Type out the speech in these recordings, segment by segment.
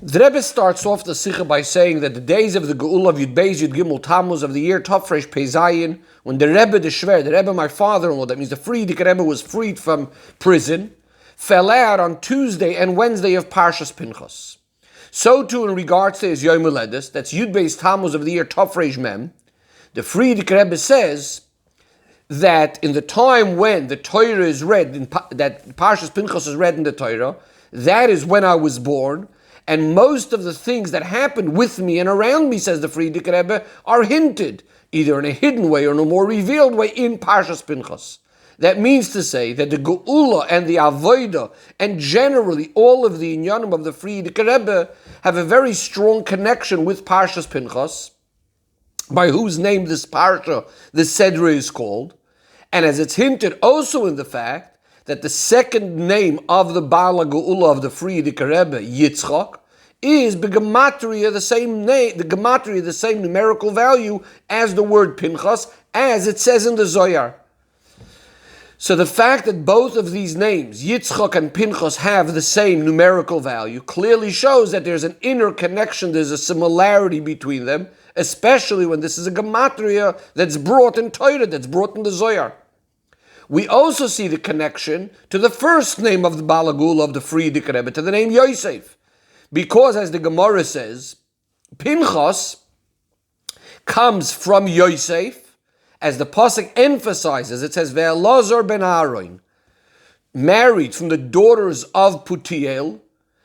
The Rebbe starts off the Sicha by saying that the days of the Geula of Yud Beis Yud Gimel Tamuz of the year Tafresh Pezayin, when the Rebbe the Rebbe my father-in-law, that means the Frierdiker Rebbe was freed from prison, fell out on Tuesday and Wednesday of Parshas Pinchos. So too in regards to his Yom Uledes, that's Yud Beis Tamuz of the year Tafresh Mem, the Frierdiker Rebbe says that in the time when the Torah is read, that Parshas Pinchos is read in the Torah, that is when I was born. And most of the things that happened with me and around me, says the Frierdiker Rebbe, are hinted, either in a hidden way or in a more revealed way, in Parshas Pinchos. That means to say that the Geula and the Avodah, and generally all of the Inyanim of the Frierdiker Rebbe, have a very strong connection with Parshas Pinchos, by whose name this Parsha, this Sedra, is called. And as it's hinted also in the fact that the second name of the Baal Geula of the Frierdiker Rebbe, Yitzchak, is begematria the same name, the gematria the same numerical value as the word Pinchas, as it says in the Zohar. So the fact that both of these names, Yitzchak and Pinchas, have the same numerical value clearly shows that there's an inner connection, there's a similarity between them, especially when this is a gematria that's brought in Torah, that's brought in the Zohar. We also see the connection to the first name of the Baal Geula of the Frierdiker Rebbe, to the name Yosef. Because, as the Gemara says, Pinchas comes from Yosef, as the Pasuk emphasizes. It says, Ve'elazar ben Aaron, married from the daughters of Putiel.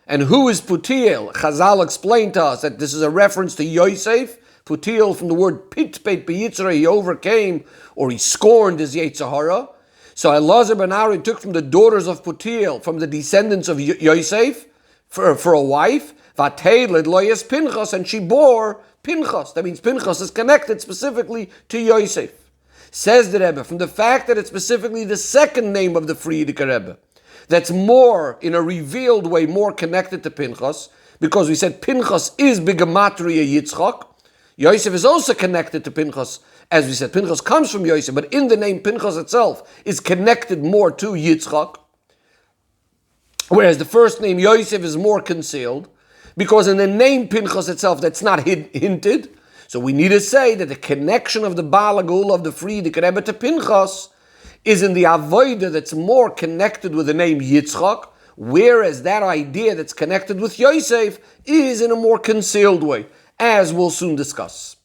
And who is Putiel? Chazal explained to us that this is a reference to Yosef. Putiel, from the word pitpet beyitzra, he overcame, or he scorned his Yetzirah. So Elazar ben Aaron took from the daughters of Putiel, from the descendants of Yosef, for a wife, Vateled loyes Pinchas, and she bore Pinchas. That means Pinchas is connected specifically to Yosef. Says the Rebbe, from the fact that it's specifically the second name of the Frierdiker Rebbe, that's more, in a revealed way, more connected to Pinchas, because we said Pinchas is begematria Yitzchak. Yosef is also connected to Pinchas, as we said. Pinchas comes from Yosef, but in the name Pinchas itself is connected more to Yitzchak. Whereas the first name Yosef is more concealed, because in the name Pinchas itself, that's not hinted. So we need to say that the connection of the Baal Geula of the Frierdiker Rebbe to Pinchas is in the Avodah that's more connected with the name Yitzchak, whereas that idea that's connected with Yosef is in a more concealed way, as we'll soon discuss.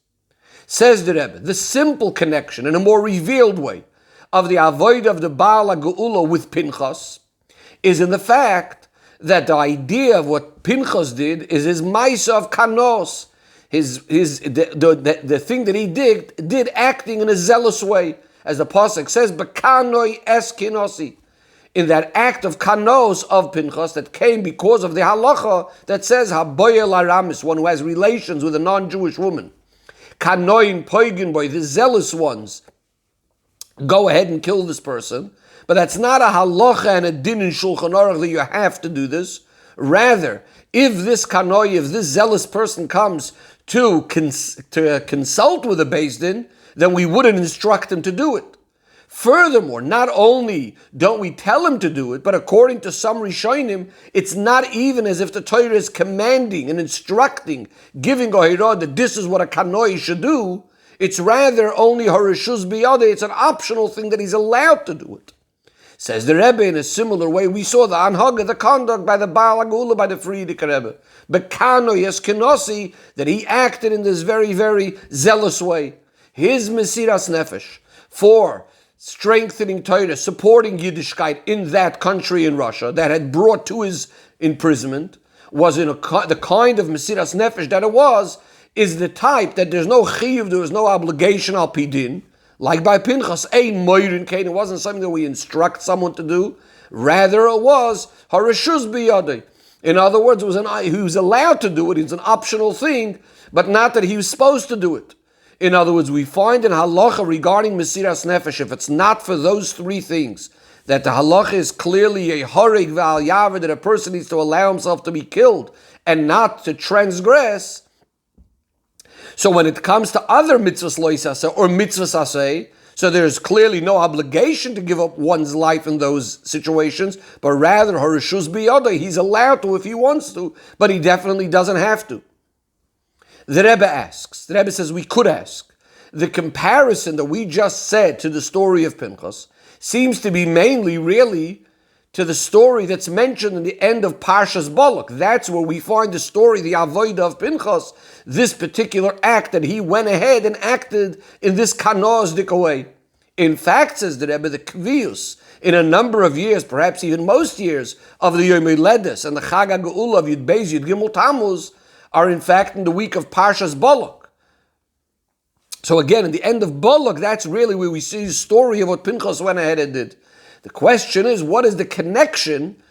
Says the Rebbe, the simple connection in a more revealed way of the Avodah of the Baal Geula with Pinchas is in the fact that the idea of what Pinchas did is his Maisa of Kanos, the thing that he did acting in a zealous way, as the Pasuk says, Bekanoi es Kinosi, in that act of Kanos of Pinchas that came because of the halacha that says Haboyel Aramis, one who has relations with a non-Jewish woman. Kanoin Poigin boy, the zealous ones, go ahead and kill this person. But that's not a halacha and a din in Shulchan Aruch that you have to do this. Rather, if this kanoi, if this zealous person comes to consult with a beis din, then we wouldn't instruct him to do it. Furthermore, not only don't we tell him to do it, but according to some Rishonim, it's not even as if the Torah is commanding and instructing, giving a hirah that this is what a kanoi should do. It's rather only harishus biyadeh. It's an optional thing that he's allowed to do it. Says the Rebbe, in a similar way, we saw the anhaga, the conduct by the Baal Geula, by the Frierdiker Rebbe. Bekano Yeskinosi, that he acted in this very, very zealous way. His Mesiras Nefesh for strengthening Torah, supporting Yiddishkeit in that country in Russia that had brought to his imprisonment, was in the kind of Mesiras Nefesh that it was, is the type that there's no chiyuv, there was no obligation al pidin. Like by Pinchas, ein moirin kain, it wasn't something that we instruct someone to do. Rather, it was harishus biyadei. In other words, he was allowed to do it. It's an optional thing, but not that he was supposed to do it. In other words, we find in halacha regarding Mesiras Nefesh, if it's not for those three things, that the halacha is clearly a harig v'al yaver, that a person needs to allow himself to be killed and not to transgress. So when it comes to other mitzvahs loisase or mitzvahs aseh, So there's clearly no obligation to give up one's life in those situations, but rather, harishus biyada, he's allowed to if he wants to, but he definitely doesn't have to. The Rebbe says we could ask. The comparison that we just said to the story of Pinchos seems to be mainly really to the story that's mentioned in the end of Parshas Balak. That's where we find the story, the avodah of Pinchos, this particular act that he went ahead and acted in this kanozdik way. In fact, says the Rebbe, the kvius, in a number of years, perhaps even most years, of the Yom Ledes and the Chag HaGeula of Yud Beis Yud Gimel Tamuz are in fact in the week of Parshas Balak. So again, in the end of Balak, that's really where we see the story of what Pinchos went ahead and did. The question is, what is the connection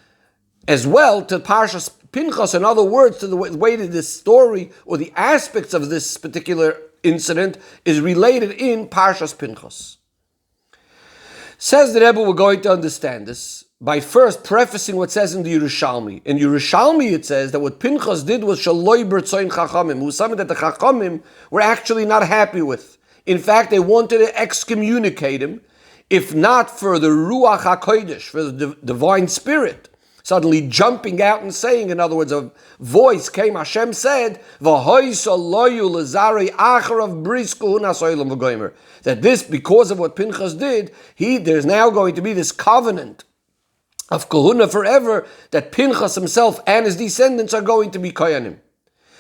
as well to Parshas Pinchos? In other words, to the way that this story or the aspects of this particular incident is related in Parshas Pinchos. Says the Rebbe, we're going to understand this by first prefacing what says in the Yerushalmi. In Yerushalmi it says that what Pinchos did was shaloi b'rtzoin chachamim. It was something that the chachamim were actually not happy with. In fact, they wanted to excommunicate him, if not for the Ruach HaKodesh, for the divine spirit, suddenly jumping out and saying, in other words, a voice came, Hashem said, that this, because of what Pinchas did, there's now going to be this covenant of kahuna forever, that Pinchas himself and his descendants are going to be koyanim.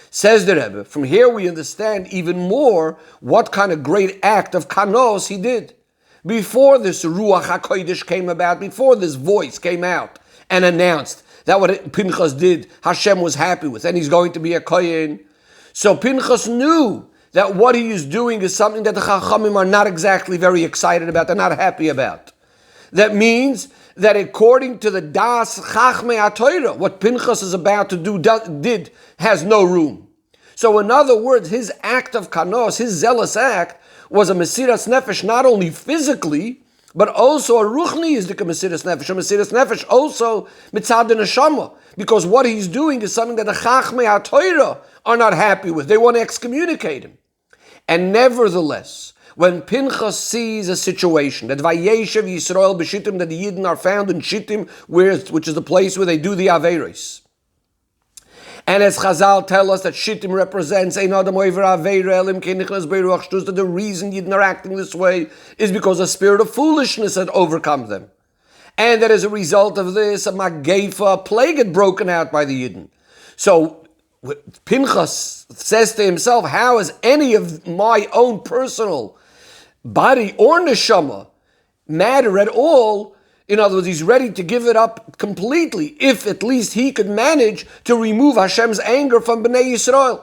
Says the Rebbe, from here we understand even more what kind of great act of kanos he did. Before this Ruach HaKodesh came about, before this voice came out and announced that what Pinchas did, Hashem was happy with, and he's going to be a kohen. So Pinchas knew that what he is doing is something that the Chachamim are not exactly very excited about, they're not happy about. That means that according to the Das Chachmei HaTorah, what Pinchas is about to do has no room. So in other words, his act of kanos, his zealous act, was a Mesiras Nefesh not only physically, but also a Ruchni is the Mesiras Nefesh. A Mesiras Nefesh also mitzad neshama, because what he's doing is something that the Chachmei HaTorah are not happy with. They want to excommunicate him. And nevertheless, when Pinchas sees a situation that Vayeshev Yisrael b'Shittim, that the Yidden are found in Shittim, which is the place where they do the Averos. And as Chazal tell us that Shittim represents Ein Adam Oiver Aveira Elim Kenichnas Beiruach Shtus, that the reason Yidden are acting this way is because a spirit of foolishness had overcome them. And that as a result of this, a Magefa, a plague had broken out by the Yidden. So Pinchas says to himself, how is any of my own personal body or neshama matter at all? In other words, he's ready to give it up completely, if at least he could manage to remove Hashem's anger from Bnei Yisrael.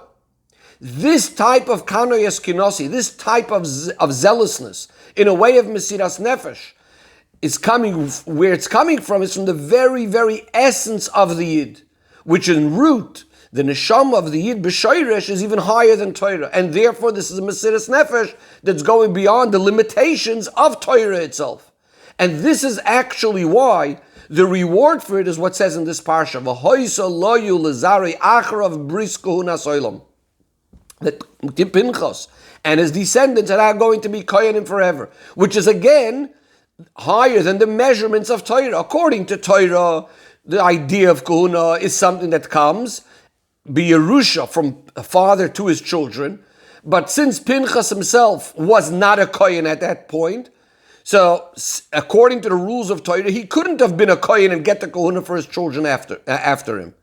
This type of kanoyas kinosi, this type of zealousness, in a way of Mesiras Nefesh, is coming, where it's coming from is from the very, very essence of the Yid, which in root, the neshama of the Yid b'shoyresh is even higher than Torah, and therefore this is a Mesiras Nefesh that's going beyond the limitations of Torah itself. And this is actually why the reward for it is what says in this parsha, V'hoisa loyu lezari acharav bris kohuna soilam, that Pinchas and his descendants are now going to be koyanim forever, which is again higher than the measurements of Torah. According to Torah, the idea of kohuna is something that comes be Yerusha from a father to his children, but since Pinchas himself was not a kohen at that point, so, according to the rules of Torah, he couldn't have been a kohen and get the kohuna for his children after him.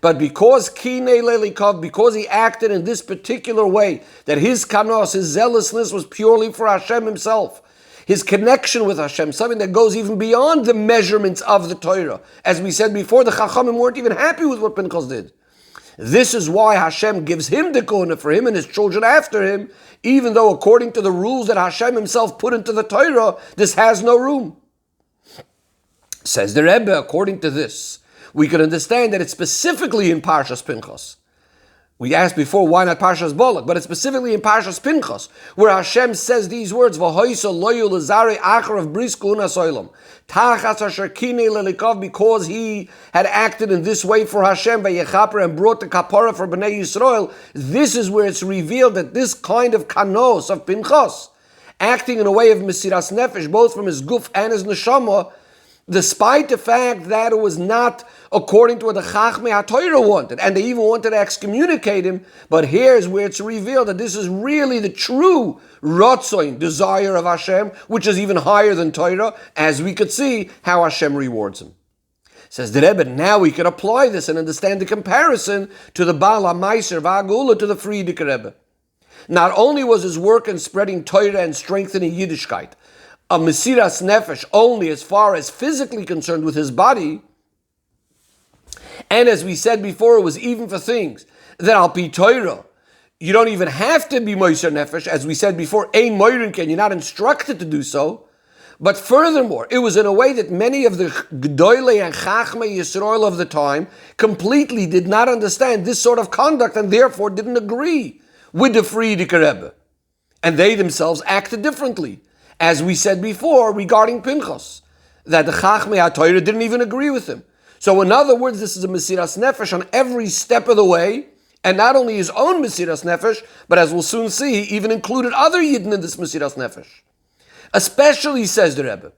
But because kinei lelikov, because he acted in this particular way, that his kanos, his zealousness was purely for Hashem himself, his connection with Hashem, something that goes even beyond the measurements of the Torah. As we said before, the Chachamim weren't even happy with what Pinchas did. This is why Hashem gives him the kohuna for him and his children after him, even though according to the rules that Hashem himself put into the Torah, this has no room. Says the Rebbe, according to this, we can understand that it's specifically in Parshas Pinchos. We asked before, why not Parshas Balak? But it's specifically in Parshas Pinchos, where Hashem says these words, V'hoisa loyu lezari acharav bris kohuna soilam, tachas asher kinei lelikov, because he had acted in this way for Hashem, v'yechaper, and brought the kapara for Bnei Yisrael. This is where it's revealed that this kind of kanos of Pinchos, acting in a way of Mesiras Nefesh, both from his guf and his neshama, despite the fact that it was not according to what the Chachmei HaTorah wanted, and they even wanted to excommunicate him. But here's where it's revealed that this is really the true Rotzoin, desire of Hashem, which is even higher than Torah, as we could see how Hashem rewards him. Says the Rebbe, now we can apply this and understand the comparison to the Baal HaMaiser V'Hagula, to the Frierdiker Rebbe. Not only was his work in spreading Torah and strengthening Yiddishkeit a Mesiras Nefesh only as far as physically concerned with his body, and as we said before, it was even for things that Al Pi Torah, you don't even have to be Moser Nefesh, as we said before, Ein Moirin Ken, you're not instructed to do so. But furthermore, it was in a way that many of the Gdoilei and Chachmei Yisrael of the time completely did not understand this sort of conduct and therefore didn't agree with the Frierdiker Rebbe. And they themselves acted differently. As we said before regarding Pinchos, that the Chachmei HaTorah didn't even agree with him. So in other words, this is a Mesiras Nefesh on every step of the way, and not only his own Mesiras Nefesh, but as we'll soon see, he even included other Yidden in this Mesiras Nefesh. Especially, says the Rebbe,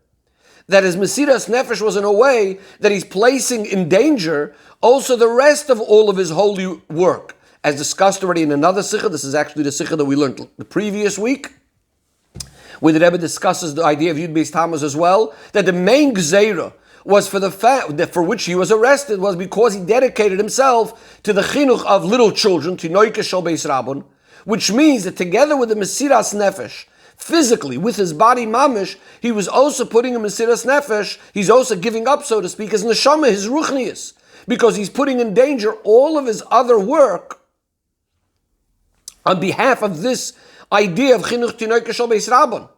that his Mesiras Nefesh was in a way that he's placing in danger also the rest of all of his holy work. As discussed already in another Sicha, this is actually the Sicha that we learned the previous week, where the Rebbe discusses the idea of Yud Beis Tamuz as well, that the main Gzeira was for the fact that for which he was arrested was because he dedicated himself to the chinuch of little children, to Noike Shel Beis Rabban, which means that together with the Mesiras Nefesh, physically, with his body mamish, he was also putting a Mesiras Nefesh, he's also giving up, so to speak, his neshama, his ruchnius, because he's putting in danger all of his other work on behalf of this idea of chinuch tinoike shel beis rabban.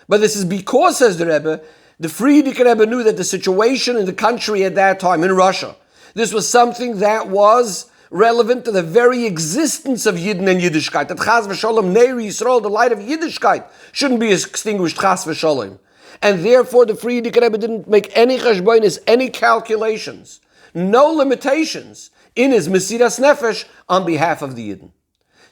But this is because, says the Rebbe, the Frierdiker Rebbe knew that the situation in the country at that time, in Russia, this was something that was relevant to the very existence of Yidden and Yiddishkeit. That Chas v'Sholem, Neiri Yisrael, the light of Yiddishkeit, shouldn't be extinguished, Chas v'Sholem. And therefore the Frierdiker Rebbe didn't make any cheshbonis, any calculations, no limitations in his Mesiras Nefesh on behalf of the Yidden.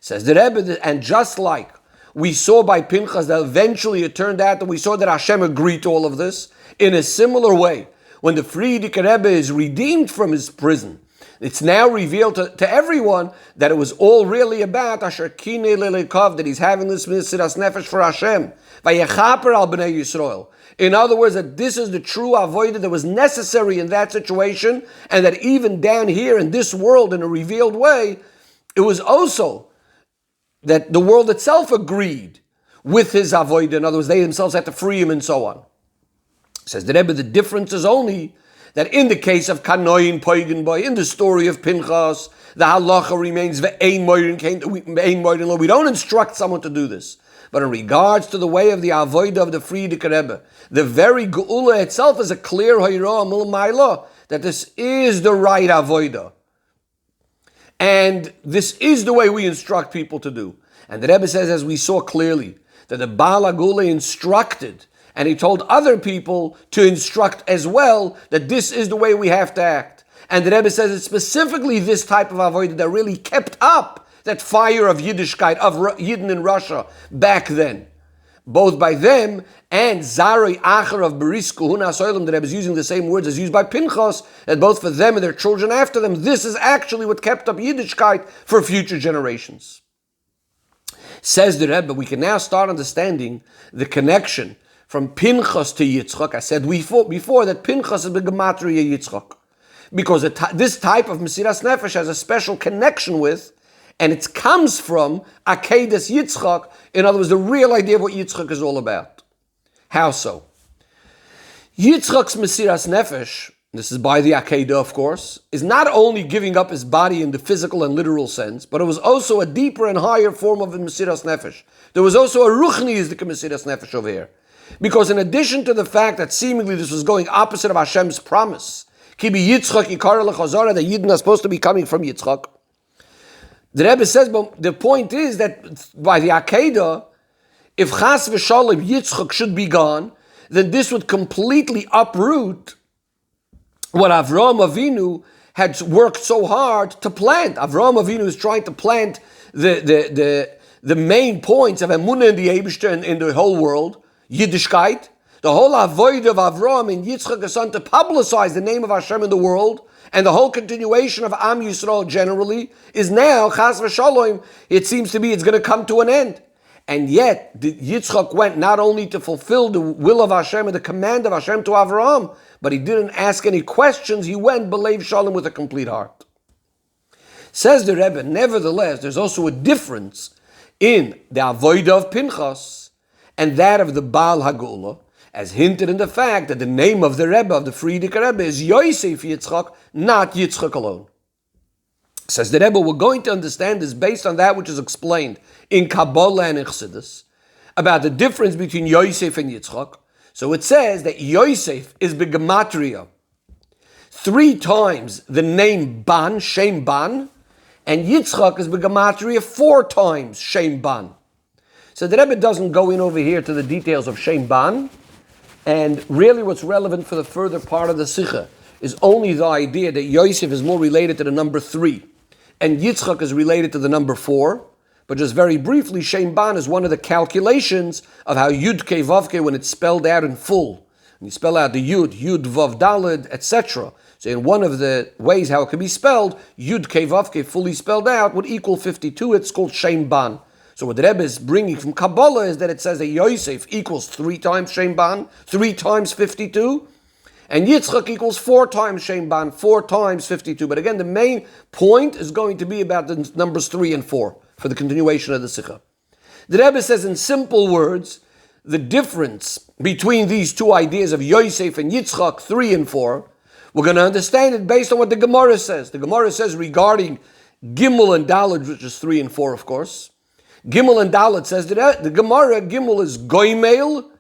Says the Rebbe, and just like we saw by Pinchos that eventually it turned out that we saw that Hashem agreed to all of this, in a similar way, when the Frierdiker Rebbe is redeemed from his prison, it's now revealed to everyone that it was all really about Asher Kinei Lelekov, that he's having this Mesiras Nefesh for Hashem. Vayechaper al Bnei Yisrael. In other words, that this is the true avodah that was necessary in that situation, and that even down here in this world, in a revealed way, it was also that the world itself agreed with his avodah. In other words, they themselves had to free him and so on. Says the Rebbe, the difference is only that in the case of Kanoin Poigen Boy, in the story of Pinchos, the halacha remains ve'ein moirin. We don't instruct someone to do this. But in regards to the way of the avodah of the Frierdiker Rebbe, the very geula itself is a clear hoyrah milmayla that this is the right avodah. And this is the way we instruct people to do. And the Rebbe says, as we saw clearly, that the Baal HaGula instructed, and he told other people to instruct as well, that this is the way we have to act. And the Rebbe says it's specifically this type of avodah that really kept up that fire of Yiddishkeit, of Yidden in Russia back then. Both by them and Zarei Acher of Beris Kuhuna Soilim, the Rebbe is using the same words as used by Pinchos, that both for them and their children after them, this is actually what kept up Yiddishkeit for future generations. Says the Rebbe, we can now start understanding the connection from Pinchos to Yitzchak. I said before that Pinchos is the Gematria Yitzchak, because this type of Mesiras Nefesh has a special connection with, and it comes from Akedas Yitzchak, in other words, the real idea of what Yitzchak is all about. How so? Yitzchak's Mesiras Nefesh, this is by the Akedah of course, is not only giving up his body in the physical and literal sense, but it was also a deeper and higher form of Mesiras Nefesh. There was also a Ruchniistic Mesiras Nefesh over here. Because in addition to the fact that seemingly this was going opposite of Hashem's promise, Kibi Yitzchak Yikar Lechazara, that Yidden are supposed to be coming from Yitzchak, the Rebbe says, but the point is that by the Akedah, if Chas v'Shalom Yitzchak should be gone, then this would completely uproot what Avraham Avinu had worked so hard to plant. Avraham Avinu is trying to plant the the main points of Emunah in the Eibishter and in the whole world, Yiddishkeit, the whole avoid of Avram and Yitzchak is to publicize the name of Hashem in the world, and the whole continuation of Am Yisrael generally is now, Chas v'Shalom, it seems to be it's going to come to an end. And yet, Yitzchak went not only to fulfill the will of Hashem and the command of Hashem to Avraham, but he didn't ask any questions. He went B'leiv Shalom with a complete heart. Says the Rebbe, nevertheless, there's also a difference in the avodah of Pinchos and that of the Baal Hagula, as hinted in the fact that the name of the Rebbe, of the Friedrich Rebbe, is Yosef Yitzchak, not Yitzchak alone. Says the Rebbe, we're going to understand this based on that which is explained in Kabbalah and in Chassidus about the difference between Yosef and Yitzchak. So it says that Yosef is begematria 3 times the name Ban, Shem Ban, and Yitzchak is begematria 4 times Shem Ban. So the Rebbe doesn't go in over here to the details of Shem Ban, and really what's relevant for the further part of the Sicha is only the idea that Yosef is more related to the number 3, and Yitzchak is related to the number 4. But just very briefly, Shem Ban is one of the calculations of how Yud Kei Vav Kei, when it's spelled out in full. And you spell out the Yud, Yud Vav Daled, etc. So in one of the ways how it can be spelled, Yud Kei Vav Kei fully spelled out would equal 52. It's called Shem Ban. So what the Rebbe is bringing from Kabbalah is that it says that Yosef equals 3 times Shem Ban, 3 times 52. And Yitzchak equals 4 times Shem Ban, 4 times 52. But again, the main point is going to be about the numbers 3 and 4 for the continuation of the Sicha. The Rebbe says in simple words, the difference between these two ideas of Yosef and Yitzchak, 3 and 4, we're going to understand it based on what the Gemara says. The Gemara says regarding Gimel and Dalet, which is 3 and 4, of course. Gimel and Dalet says that the Gemara, Gimel is Goimel,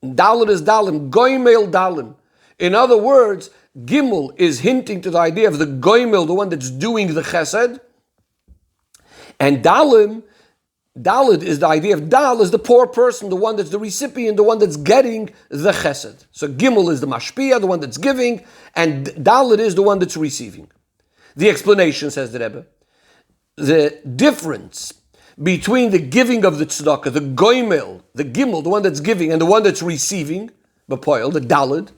Dalet is Dalim, Goimel Dalim. In other words, Gimel is hinting to the idea of the Goimel, the one that's doing the Chesed, and Dalim is the idea of Dal is the poor person, the one that's the recipient, the one that's getting the Chesed. So Gimel is the Mashpia, the one that's giving, and Dalit is the one that's receiving. The explanation, says the Rebbe, the difference between the giving of the tzedakah, the goimel, the gimel, the one that's giving, and the one that's receiving, b'poil, the Dalit,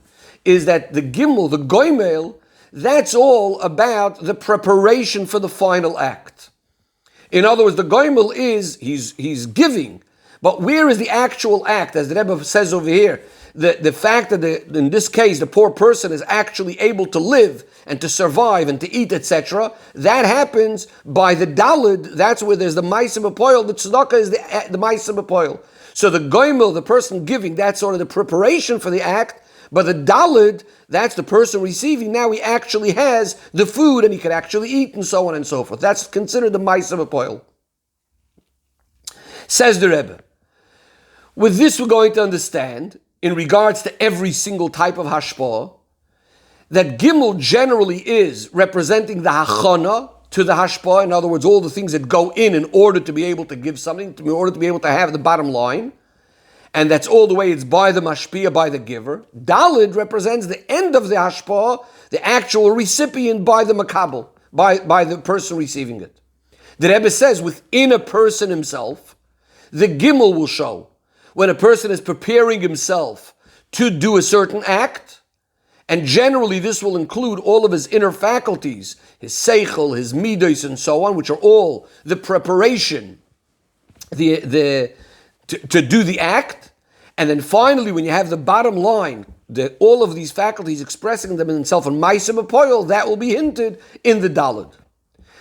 is that the gimel, the goimel, that's all about the preparation for the final act. In other words, the goimel is, he's giving, but where is the actual act? As the Rebbe says over here, the fact that in this case the poor person is actually able to live and to survive and to eat, etc., that happens by the Dalid. That's where there's the Ma'aseh B'Poel. The tzedakah is the Ma'aseh B'Poel. So the goimel, the person giving, that's sort of the preparation for the act. But the Dalid, that's the person receiving. Now he actually has the food and he can actually eat and so on and so forth. That's considered the Ma'aseh B'Poel. Says the Rebbe. With this we're going to understand, in regards to every single type of hashpah, that Gimel generally is representing the hachana to the hashpah. In other words, all the things that go in order to be able to give something, in order to be able to have the bottom line. And that's all the way it's by the mashpia, by the giver. Dalid represents the end of the hashpah, the actual recipient by the makabel, by the person receiving it. The Rebbe says within a person himself, the Gimel will show when a person is preparing himself to do a certain act, and generally this will include all of his inner faculties, his seichel, his midos, and so on, which are all the preparation, to do the act. And then finally, when you have the bottom line, all of these faculties expressing them in themselves in Ma'aseh B'Poel, that will be hinted in the Dalid.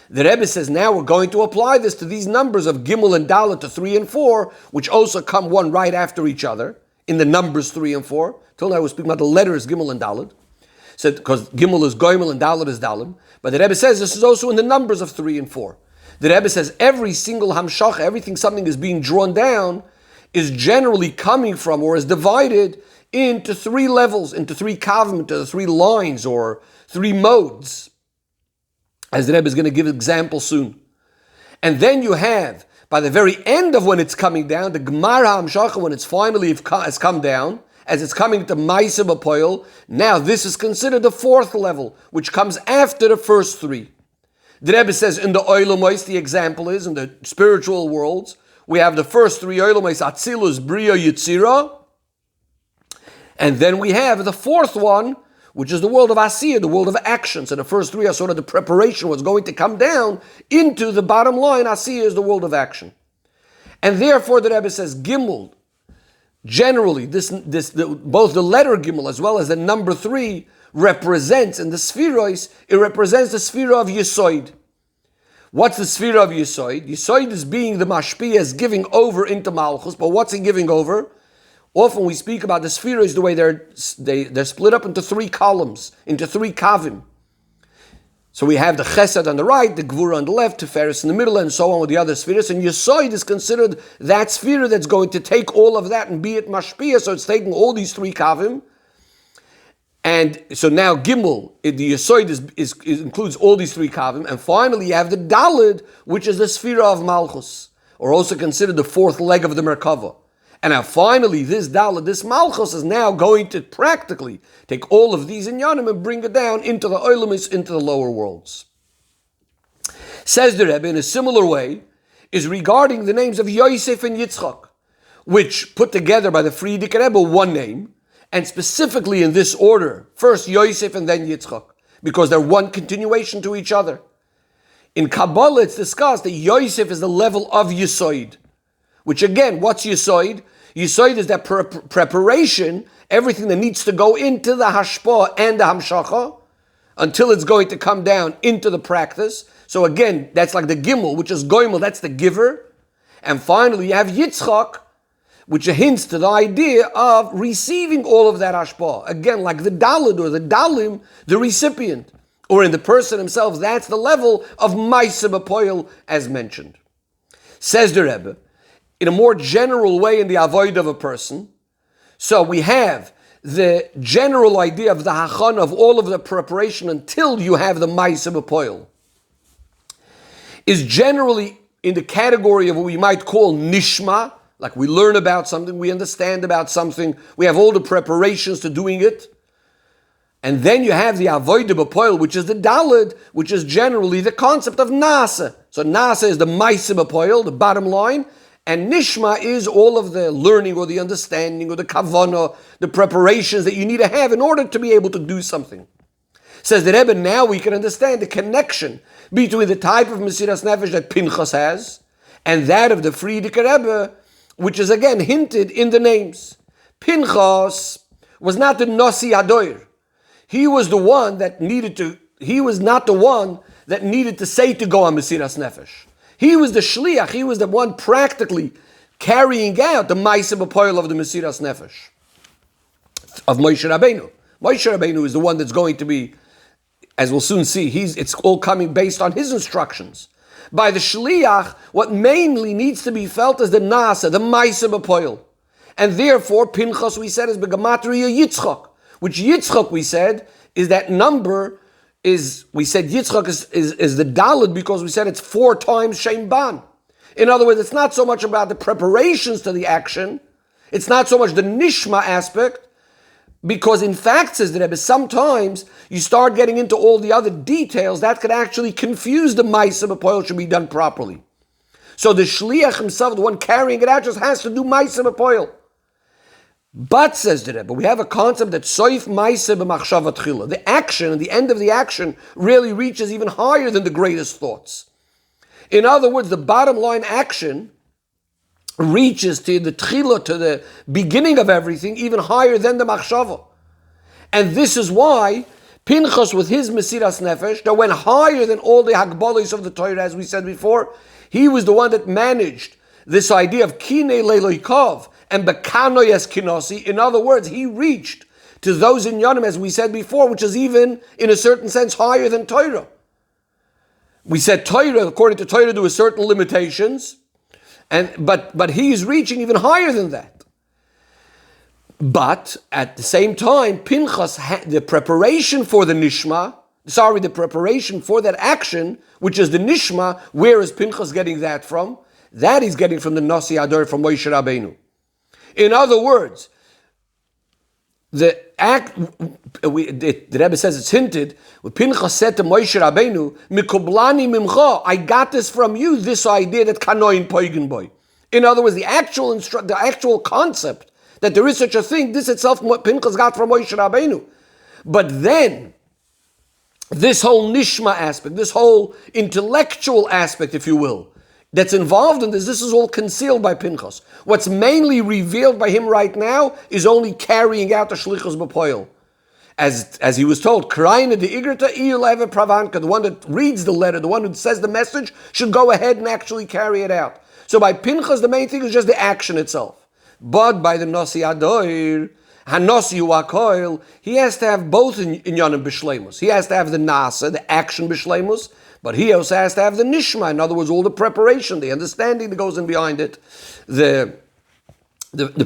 The Rebbe says now we're going to apply this to these numbers of Gimel and Dalid to 3 and 4, which also come one right after each other in the numbers 3 and 4. Till now we're speaking about the letters Gimel and Dalid. So, because Gimel is Goimel and Dalid is Dalim. But the Rebbe says this is also in the numbers of 3 and 4. The Rebbe says every single hamshach, everything something is being drawn down, is generally coming from or is divided into 3 levels, into 3 kavim, into 3 lines or 3 modes. As the Rebbe is going to give examples soon. And then you have, by the very end of when it's coming down, the Gemara HaMshacha, when it's finally has come down, as it's coming to Ma'aseh B'Poel, now this is considered the 4th level, which comes after the first 3. The Rebbe says in the Oilomos, the example is in the spiritual worlds, we have the first three Oilomos, Atzilus, Bria, Yitzira, and then we have the fourth one, which is the world of Asiyah, the world of action. So the first three are sort of the preparation, what's going to come down into the bottom line. Asiyah is the world of action. And therefore the Rebbe says Gimel, generally, both the letter Gimel as well as the number 3 represents, in the Spherois, it represents the Sphera of Yesoid. What's the Sphera of Yesoid? Yesoid is being the Mashpia, is giving over into Malchus, but what's he giving over? Often we speak about the Spherois, the way they're split up into 3 columns, into 3 kavim. So we have the Chesed on the right, the Gvura on the left, Tiferes in the middle, and so on with the other spheres. And Yesoid is considered that sphere that's going to take all of that and be it Mashpia, so it's taking all these 3 kavim. And so now Gimel, the Yesoid includes all these 3 kavim. And finally you have the Dalid, which is the Sphera of Malchus, or also considered the 4th leg of the Merkava. And now finally this Dalid, this Malchus, is now going to practically take all of these inyanim and bring it down into the Oilamis, into the lower worlds. Says the Rebbe in a similar way, is regarding the names of Yosef and Yitzchak, which put together by the Friedrich Rebbe one name, and specifically in this order, first Yosef and then Yitzchak, because they're one continuation to each other. In Kabbalah it's discussed that Yosef is the level of Yesoid, which again, what's Yesoid? Yesoid is that preparation, everything that needs to go into the Hashpah and the Hamshacha, until it's going to come down into the practice. So again, that's like the Gimel, which is Goimel, that's the giver. And finally you have Yitzchak, which hints to the idea of receiving all of that Hashpah. Again, like the Dalid or the Dalim, the recipient. Or in the person himself, that's the level of Maaseh B'Poel, as mentioned. Says the Rebbe, in a more general way in the avoid of a person. So we have the general idea of the hachon of all of the preparation until you have the Maaseh B'Poel, is generally in the category of what we might call nishma, like we learn about something, we understand about something, we have all the preparations to doing it. And then you have the avodah b'poel, which is the dalid, which is generally the concept of nasa. So nasa is the Maaseh B'Poel, the bottom line, and nishma is all of the learning or the understanding or the kavanah, the preparations that you need to have in order to be able to do something. Says the Rebbe, now we can understand the connection between the type of Mesiras Nefesh that Pinchos has and that of the Friedrich Rebbe, which is again hinted in the names. Pinchos was not the Nosi Adoir. He was the one that he was not the one that needed to say to go on Mesiras Nefesh. He was the shliach, he was the one practically carrying out the Maaseh B'Poel of the Mesiras Nefesh of Moshe Rabbeinu. Moshe Rabbeinu is the one that's going to be, as we'll soon see, it's all coming based on his instructions. By the shliach, what mainly needs to be felt is the nasa, the Maaseh B'Poel. And therefore, Pinchos, we said, is Begamatria Yitzchak, which Yitzchak, we said, is that number, we said Yitzchak is the Dalid because we said it's 4 times Shem Ban. In other words, it's not so much about the preparations to the action, it's not so much the Nishma aspect, because in fact, says the Rebbe, sometimes you start getting into all the other details that could actually confuse the Maaseh B'Poel should be done properly. So the Shliach himself, the one carrying it out, just has to do Maaseh B'Poel. But, says the Rebbe, we have a concept that Soif Maaseh B'Machshava Tchila. The action, and the end of the action, really reaches even higher than the greatest thoughts. In other words, the bottom line action reaches to the Tchila, to the beginning of everything, even higher than the Machshava. And this is why Pinchos, with his Mesiras Nefesh, that went higher than all the Hagbolos of the Torah, as we said before, he was the one that managed this idea of Kinei Leloikov, and Bekanoyes Kinosi. In other words, he reached to those in Yonim, as we said before, which is even, in a certain sense, higher than Torah. We said Torah, according to Torah, there were certain limitations, but he is reaching even higher than that. But, at the same time, Pinchas had the preparation for the preparation for that action, which is the Nishma. Where is Pinchas getting that from? That he's getting from the Nasi Ador, from Moshe Rabbeinu. In other words, The Rebbe says it's hinted. When Pinchos said to Moshe Rabbeinu, "Mikublani mimcha," I got this from you. This idea that kanoin poigen boy. In other words, the actual concept that there is such a thing. This itself, Pinchos got from Moshe Rabbeinu. But then, this whole nishma aspect, this whole intellectual aspect, if you will, that's involved in this is all concealed by Pinchos. What's mainly revealed by him right now is only carrying out the shlichus b'poil. As he was told, Kraina de Igrata Iyuleva Pravanka, the one that reads the letter, the one who says the message, should go ahead and actually carry it out. So by Pinchos, the main thing is just the action itself. But by the Nasi Adoir, Hanosi Uakoil, he has to have both in Yonim B'Shleimus. He has to have the Nasa, the action B'Shleimus, but he also has to have the Nishma, in other words, all the preparation, the understanding that goes in behind it, the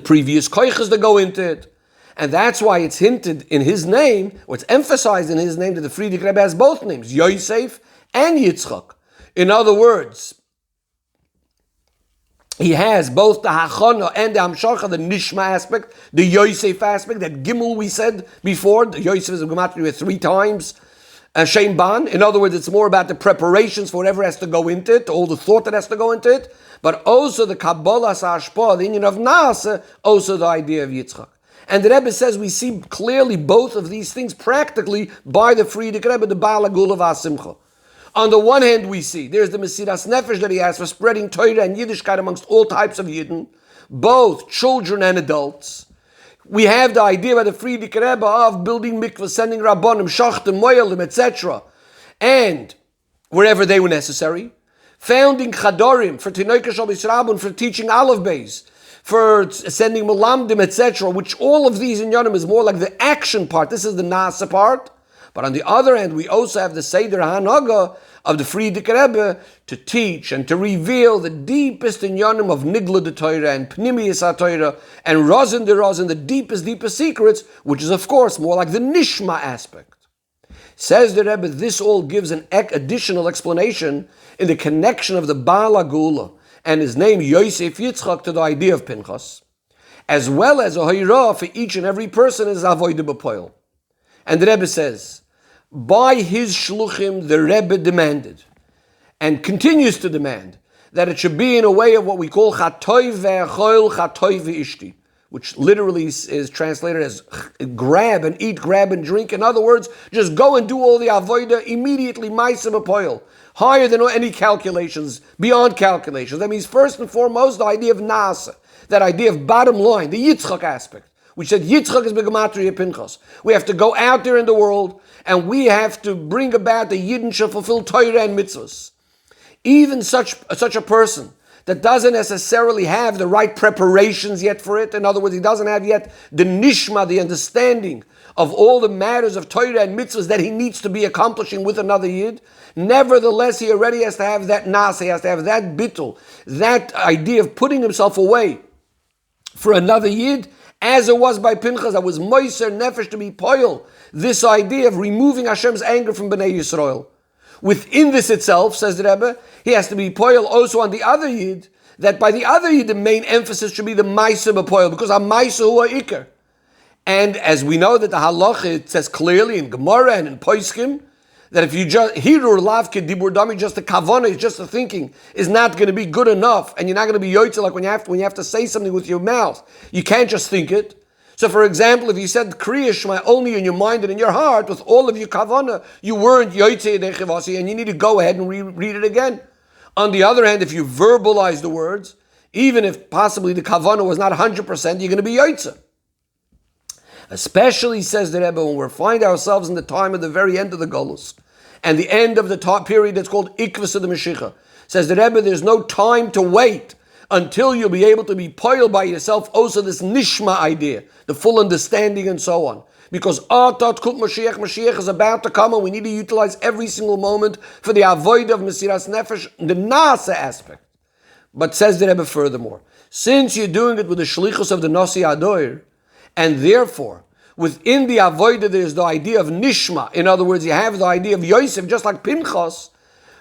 previous koiches that go into it. And that's why it's hinted in his name, or it's emphasized in his name, that the Frierdiker Rebbe has both names, Yosef and Yitzchak. In other words, he has both the Hachana and the Hamshacha, the Nishma aspect, the Yosef aspect, that Gimel we said before, the Yosef is a Gematria with 3 times, Shem Ban. In other words, it's more about the preparations for whatever has to go into it, all the thought that has to go into it, but also the Kabbalah Sashpa, the union of Nasa, also the idea of Yitzchak. And the Rebbe says we see clearly both of these things practically by the Frierdiker Rebbe, the Baal HaGula V'Asimcha. On the one hand, we see there's the Mesiras Nefesh that he has for spreading Torah and Yiddishkeit amongst all types of Yidden, both children and adults. We have the idea by the Frierdiker Rebbe of building mikvahs, sending rabbanim, shachtim, moyalim, etc., and wherever they were necessary, founding chadorim for Tinoika Shal Yisrabun, for teaching Aleph Beis, for sending malamdim, etc., which all of these in Yonim is more like the action part. This is the nasa part. But on the other hand, we also have the Seder HaNaga of the Frierdiker Rebbe to teach and to reveal the deepest inyanim of Nigla de Torah and Pnimiyas HaTorah and Rozin de Rozin, the deepest secrets, which is of course more like the Nishma aspect. Says the Rebbe, this all gives an additional explanation in the connection of the Baal HaGula and his name Yosef Yitzchak to the idea of Pinchos, as well as a Hoyrah for each and every person is Avodah B'Poil. And the Rebbe says, by his shluchim, the Rebbe demanded, and continues to demand, that it should be in a way of what we call chatoy ve'achol, chatoy ve'ishti, which literally is translated as grab and eat, grab and drink. In other words, just go and do all the avodah immediately, ma'aseh b'poil, higher than any calculations, beyond calculations. That means first and foremost, the idea of nasa, that idea of bottom line, the Yitzchak aspect. We said Yitzchak is Begematria Pinchos. We have to go out there in the world and we have to bring about the Yidden shall fulfill Torah and mitzvahs. Even such a person that doesn't necessarily have the right preparations yet for it, in other words, he doesn't have yet the nishma, the understanding of all the matters of Torah and mitzvahs that he needs to be accomplishing with another Yid, nevertheless, he already has to have that nas, he has to have that bittul, that idea of putting himself away for another Yid, as it was by Pinchas, that was Moiser Nefesh to be poil, this idea of removing Hashem's anger from Bnei Yisrael. Within this itself, says the Rebbe, he has to be poil also on the other Yid, that by the other Yid, the main emphasis should be the Meiser B'Poil, because HaMeiser Hu HaIker. And as we know that the Halacha, it says clearly in Gemara and in Poskim, that if you just hirur lavke dibur dami, just the kavana, just the thinking, is not going to be good enough, and you're not going to be yoytze like when you have to say something with your mouth. You can't just think it. So, for example, if you said Kriya Shema only in your mind and in your heart, with all of your kavana, you weren't yoytze dechivasi, and you need to go ahead and read it again. On the other hand, if you verbalize the words, even if possibly the kavana was not 100%, you're going to be yoytze. Especially, says the Rebbe, when we find ourselves in the time of the very end of the Golus, and the end of the period that's called Ikvus of the Mashiach. Says the Rebbe, there's no time to wait until you'll be able to be poiled by yourself also this nishma idea, the full understanding and so on. Because Mashiach is about to come and we need to utilize every single moment for the avoid of Mesiras Nefesh, the Nasa aspect. But says the Rebbe furthermore, since you're doing it with the shlichus of the Nasi Adoir, and therefore, within the avodah, there is the idea of nishma. In other words, you have the idea of Yosef, just like Pinchos,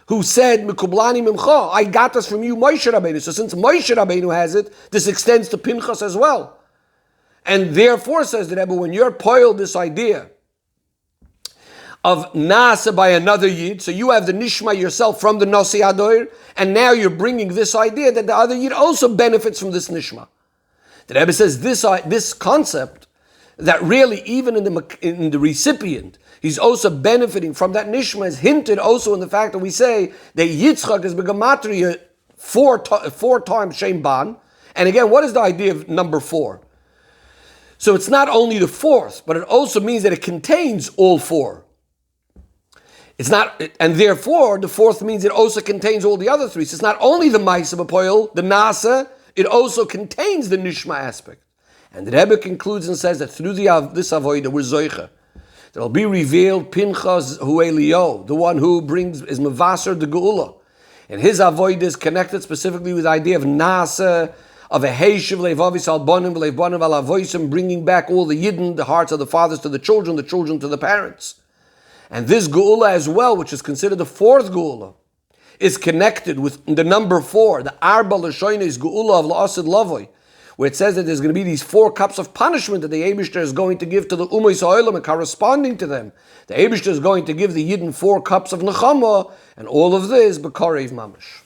who said, "Mikublani mimcha," I got this from you, Moshe Rabbeinu. So since Moshe Rabbeinu has it, this extends to Pinchos as well. And therefore, says the Rebbe, when you're poiled this idea of nasa by another yid, so you have the nishma yourself from the nasi adoir, and now you're bringing this idea that the other yid also benefits from this nishma. The Rebbe says this concept, that really even in the recipient, he's also benefiting from that nishma, is hinted also in the fact that we say that Yitzchak is begamatria four times Shem Ban. And again, what is the idea of number 4? So it's not only the fourth, but it also means that it contains all 4. It's not, and therefore the fourth means it also contains all the other 3. So it's not only the Maisa B'Poil, the Nasa, it also contains the Nishma aspect. And the Rebbe concludes and says that through this avodah we're zoicha. There will be revealed Pinchos hu Elio, the one who is mevaser the geula, and his avodah is connected specifically with the idea of nasa, of a heishiv leivavis al bonim leivanim al avoisim, bringing back all the yidden, the hearts of the fathers to the children to the parents. And this geula as well, which is considered the 4th geula, is connected with the number 4, the arba l'shoynes geula of la'asid lavoi, where it says that there's going to be these 4 cups of punishment that the Eibishter is going to give to the Ummos Ha'olam, and corresponding to them, the Eibishter is going to give the Yidden 4 cups of Nechama, and all of this, B'karev Mamash.